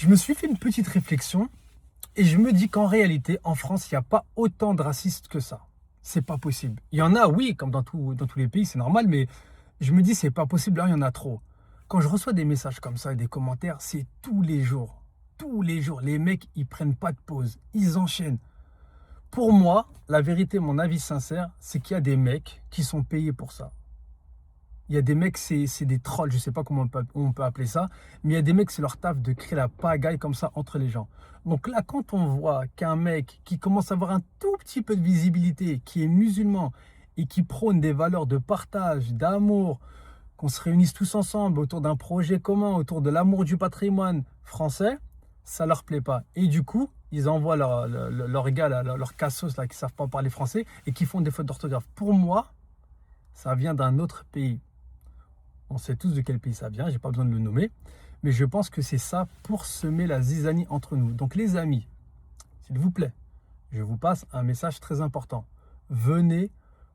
Je me suis fait une petite réflexion et je me dis qu'en réalité, en France, il n'y a pas autant de racistes que ça. C'est pas possible. Il y en a, oui, comme dans tous les pays, c'est normal, mais je me dis, c'est pas possible, là, il y en a trop. Quand je reçois des messages comme ça et des commentaires, c'est tous les jours. Tous les jours. Les mecs, ils prennent pas de pause. Ils enchaînent. Pour moi, la vérité, mon avis sincère, c'est qu'il y a des mecs qui sont payés pour ça. Il y a des mecs, c'est des trolls, je sais pas comment on peut appeler ça, mais il y a des mecs, c'est leur taf de créer la pagaille comme ça entre les gens. Donc là, quand on voit qu'un mec qui commence à avoir un tout petit peu de visibilité, qui est musulman et qui prône des valeurs de partage, d'amour, qu'on se réunisse tous ensemble autour d'un projet commun, autour de l'amour du patrimoine français, ça leur plaît pas. Et du coup, ils envoient leur gars, là, leur cassos là, qui savent pas parler français et qui font des fautes d'orthographe. Pour moi, ça vient d'un autre pays. On sait tous de quel pays ça vient, j'ai pas besoin de le nommer. Mais je pense que c'est ça pour semer la zizanie entre nous. Donc les amis, s'il vous plaît, je vous passe un message très important. Venez,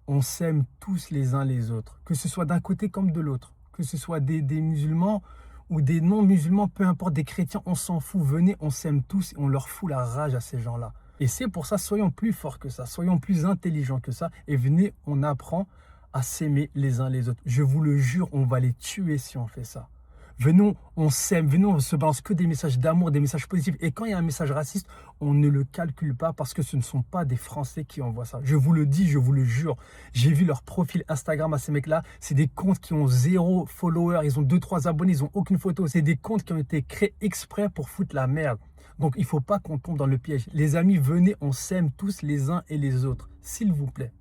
on s'aime tous les uns les autres. Que ce soit d'un côté comme de l'autre. Que ce soit des musulmans ou des non-musulmans, peu importe, des chrétiens, on s'en fout. Venez, on s'aime tous et on leur fout la rage à ces gens-là. Et c'est pour ça, soyons plus forts que ça, soyons plus intelligents que ça. Et venez, on apprend à s'aimer les uns les autres. Je vous le jure, on va les tuer si on fait ça. Venons, on s'aime, venons, on se balance que des messages d'amour, des messages positifs. Et quand il y a un message raciste, on ne le calcule pas parce que ce ne sont pas des Français qui envoient ça. Je vous le dis, je vous le jure. J'ai vu leur profil Instagram à ces mecs-là. C'est des comptes qui ont 0 follower, ils ont 2-3 abonnés, ils n'ont aucune photo. C'est des comptes qui ont été créés exprès pour foutre la merde. Donc il ne faut pas qu'on tombe dans le piège. Les amis, venez, on s'aime tous les uns et les autres. S'il vous plaît.